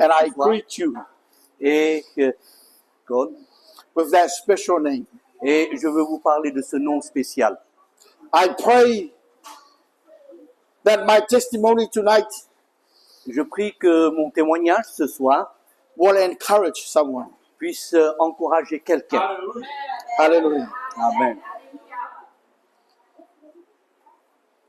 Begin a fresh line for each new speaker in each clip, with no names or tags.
And I
Bonsoir.
greet you
Et, God.
with that special name.
Et je veux vous parler de ce nom spécial.
I pray that my testimony tonight
Je prie que mon témoignage ce soir
will encourage someone.
puisse encourager quelqu'un.
Hallelujah.
Amen.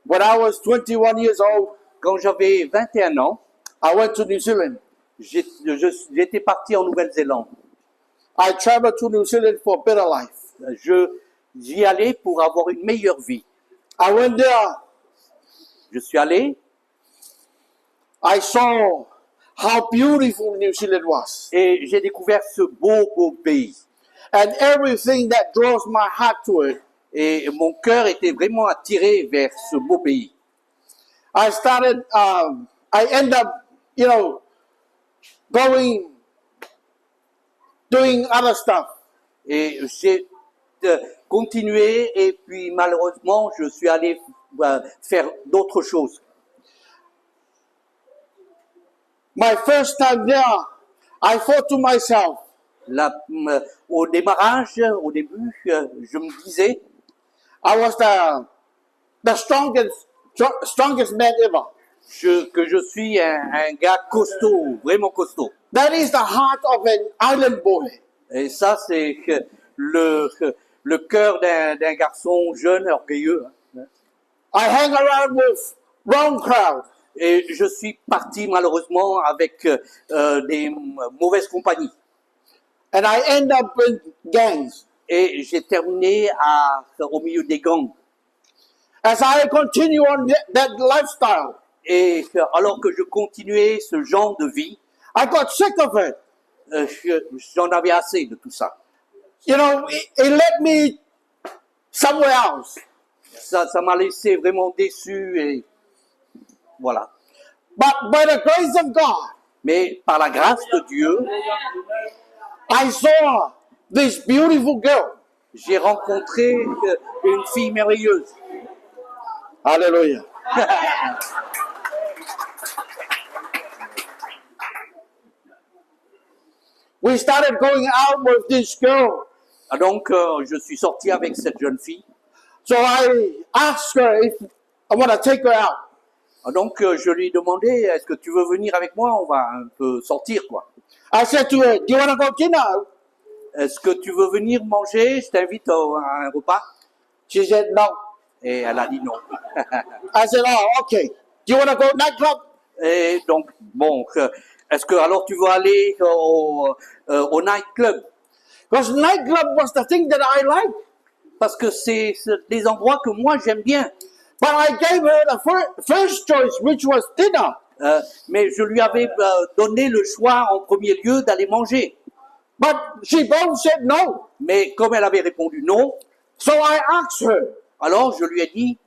When I was 21 years old,
Quand j'avais 21 ans,
I went to New Zealand.
j'étais parti en Nouvelle-Zélande.
I traveled to New Zealand for a better life.
J'y allais pour avoir une meilleure vie.
I went there.
Je suis allé
I saw how beautiful New Zealand was.
et j'ai découvert ce beau pays.
And everything that draws my heart to it.
Et mon cœur était vraiment attiré vers ce beau pays.
I ended up, doing other stuff.
Et j'ai continué et puis malheureusement, je suis allé faire d'autres choses.
My first time there, I thought to myself,
Au démarrage, au début, je me disais,
I was the strongest man ever.
que je suis un gars costaud, vraiment costaud.
That is the heart of an island boy.
Et ça, c'est le cœur d'un garçon jeune, orgueilleux.
I hang around with wrong crowd.
Et je suis parti malheureusement avec des mauvaises compagnies.
And I end up in gangs.
Et j'ai terminé au milieu des gangs.
As I continue on that lifestyle,
Et alors que je continuais ce genre de vie,
I got sick of it.
j'en avais assez de tout ça.
It led me somewhere else.
Ça m'a laissé vraiment déçu et voilà.
But by the grace of God,
Mais par la grâce de Dieu,
I saw this beautiful girl.
j'ai rencontré une fille merveilleuse.
Hallelujah. We started going out with this girl.
Donc, je suis sorti avec cette jeune fille.
So I asked her if I want to take her out.
Donc, je lui ai demandé, est-ce que tu veux venir avec moi? On va un peu sortir, quoi.
I said to her, do you want to go dinner?
Est-ce que tu veux venir manger? Je t'invite à un repas.
She said no.
Et elle a dit non.
I said, oh, okay. Do you want to go nightclub?
Et donc, bon, est-ce que alors tu veux aller au nightclub?
Because nightclub was the thing that I liked.
Parce que c'est des endroits que moi j'aime bien.
But I gave her the first choice, which was dinner.
Mais je lui avais donné le choix en premier lieu d'aller manger.
But she both said no.
Mais comme elle avait répondu non,
So I asked her,
alors je lui ai dit,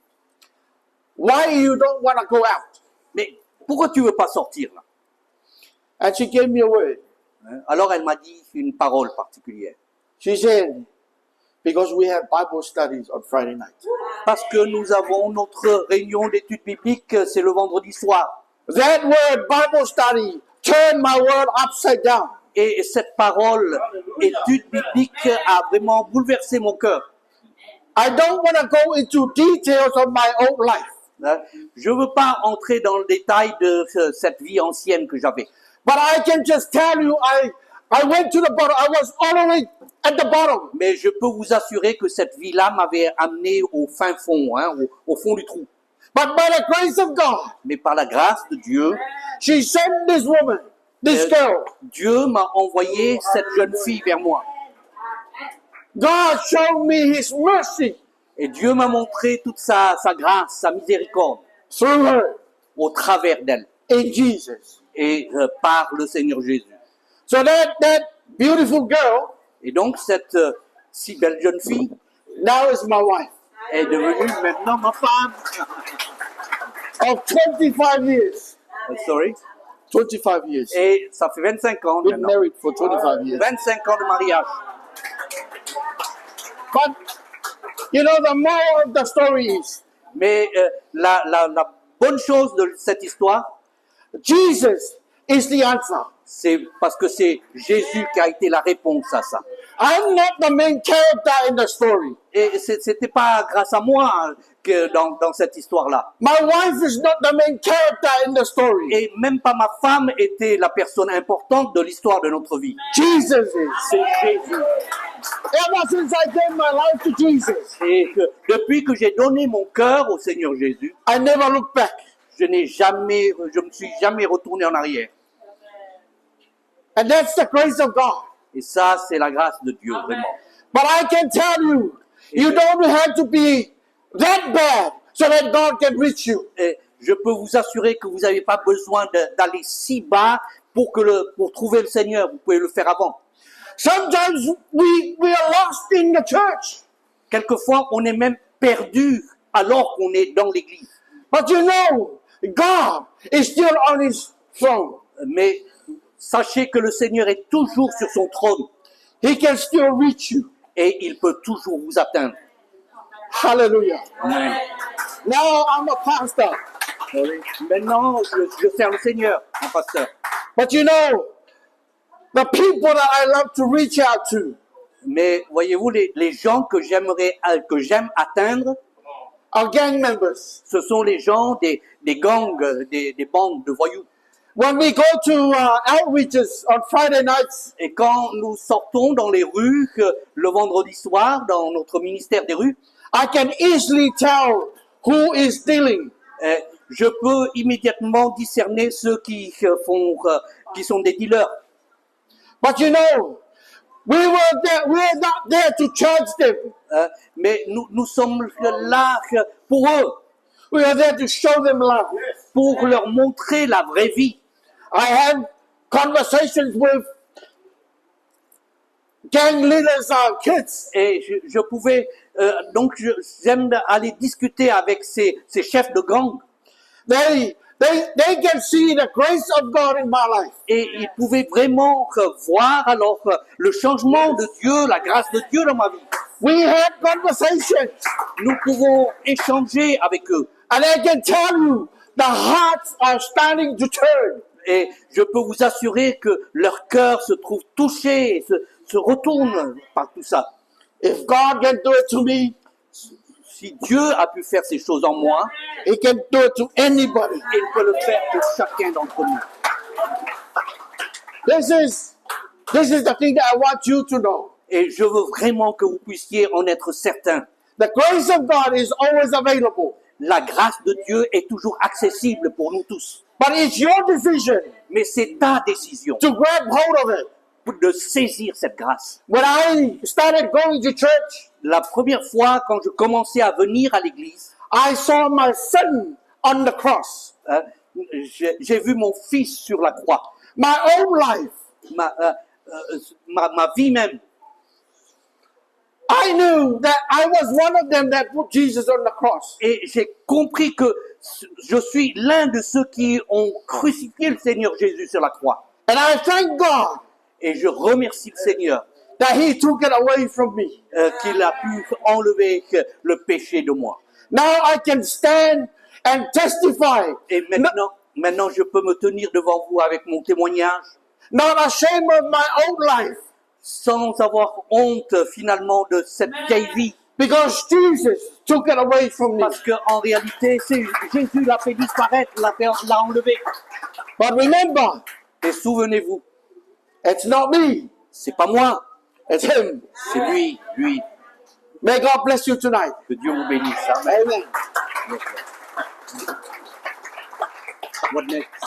why you don't want to go out?
mais pourquoi tu veux pas sortir là?
And she gave me a word.
Alors elle m'a dit une parole particulière.
She said, because we have Bible studies on Friday night.
Parce que nous avons notre réunion d'études bibliques, c'est le vendredi soir.
That word, Bible study, turned my world upside down.
Et cette parole, étude biblique, a vraiment bouleversé mon cœur.
I don't want to go into details of my own life.
Je veux pas entrer dans le détail de cette vie ancienne que j'avais.
But I can just tell you, I went to the bottom. I was all the way at the bottom.
Mais je peux vous assurer que cette vie-là m'avait amené au fin fond, au fond du trou.
But by the grace of God,
Mais par la grâce de Dieu,
she sent this woman, this girl.
Dieu m'a envoyé cette jeune fille vers moi.
God showed me His mercy
Et Dieu m'a montré toute sa grâce, sa miséricorde
through her
au travers d'elle
in Jesus.
et par le Seigneur Jésus.
So that beautiful girl
Et donc cette si belle jeune fille
now is my wife
est devenue maintenant ma femme.
of 25 years.
Sorry.
25 years.
Et ça fait 25 ans
Been
maintenant.
married for 25 years.
25 ans de mariage.
But, the moral of the story is,
Mais la bonne chose de cette histoire,
Jesus is the answer.
C'est parce que c'est Jésus qui a été la réponse à ça.
I'm not the main character in the story.
Et c'était pas grâce à moi que dans cette histoire-là.
My wife is not the main character in the story.
Et même pas ma femme était la personne importante de l'histoire de notre vie.
Jesus is.
C'est Jésus.
Ever since I gave my life to Jesus,
Et que depuis que j'ai donné mon cœur au Seigneur Jésus,
I never look back.
je me suis jamais retourné en arrière.
And that's the grace of God.
Et ça, c'est la grâce de Dieu, vraiment.
But I can tell you, you don't have to be that bad so that God can reach you.
Et je peux vous assurer que vous n'avez pas besoin d'aller si bas pour trouver le Seigneur. Vous pouvez le faire avant.
Sometimes we are lost in the church.
Quelquefois, on est même perdu alors qu'on est dans l'église.
But you know, God is still on his throne.
Mais sachez que le Seigneur est toujours sur son trône
He can still reach you.
et il peut toujours vous atteindre.
Hallelujah.
Amen.
Now I'm a pastor.
Maintenant, je sers le Seigneur, mon pasteur.
But you know, the people that I love to reach out to
Mais voyez-vous, les gens que j'aime atteindre,
are gang members.
ce sont les gens des gangs, des bandes de voyous.
When we go to outreaches on Friday nights,
Et quand nous sortons dans les rues le vendredi soir, dans notre ministère des rues,
I can easily tell who is stealing.
je peux immédiatement discerner ceux qui sont des dealers.
But you know, we're not there to judge them.
Mais nous sommes là pour eux,
We are there to show them love.
pour leur montrer la vraie vie.
I have conversations with gang leaders, kids.
Et je pouvais, j'aime aller discuter avec ces chefs de gang.
They can see the grace of God in my life.
Et ils pouvaient vraiment voir alors le changement de Dieu, la grâce de Dieu dans ma vie.
We had conversations,
Nous pouvons échanger avec eux.
and I can tell you, the hearts are starting to turn.
Et je peux vous assurer que leur cœur se trouve touché, se retourne par tout ça.
If God can do it to me,
Si Dieu a pu faire ces choses en moi,
He can do it to anybody.
il peut le faire pour chacun d'entre nous.
This is the thing that I want you to know.
Et je veux vraiment que vous puissiez en être certains.
The grace of God is always available,
La grâce de Dieu est toujours accessible pour nous tous.
but it's your decision
Mais c'est ta décision
to grab hold of it.
de saisir cette grâce.
When I started going to church,
La première fois, quand je commençais à venir à l'église,
I saw my son on the cross.
hein, j'ai vu mon fils sur la croix.
My own life.
Ma vie même.
I knew that I was one of them that put Jesus on the cross.
Et j'ai compris que je suis l'un de ceux qui ont crucifié le Seigneur Jésus sur la croix.
And I thank God
Et je remercie le Seigneur
that He took it away from me.
qu'il a pu enlever le péché de moi.
Now I can stand and testify,
Et maintenant, je peux me tenir devant vous avec mon témoignage,
not ashamed of my own life,
sans avoir honte finalement de cette vieille vie.
because Jesus took it away from me.
Parce qu'en réalité, c'est Jésus l'a fait disparaître, l'a enlevé.
But remember,
Et souvenez-vous,
it's not me,
c'est pas moi,
it's Him.
c'est lui.
May God bless you tonight.
Que Dieu vous bénisse. Amen.
Amen.
What next?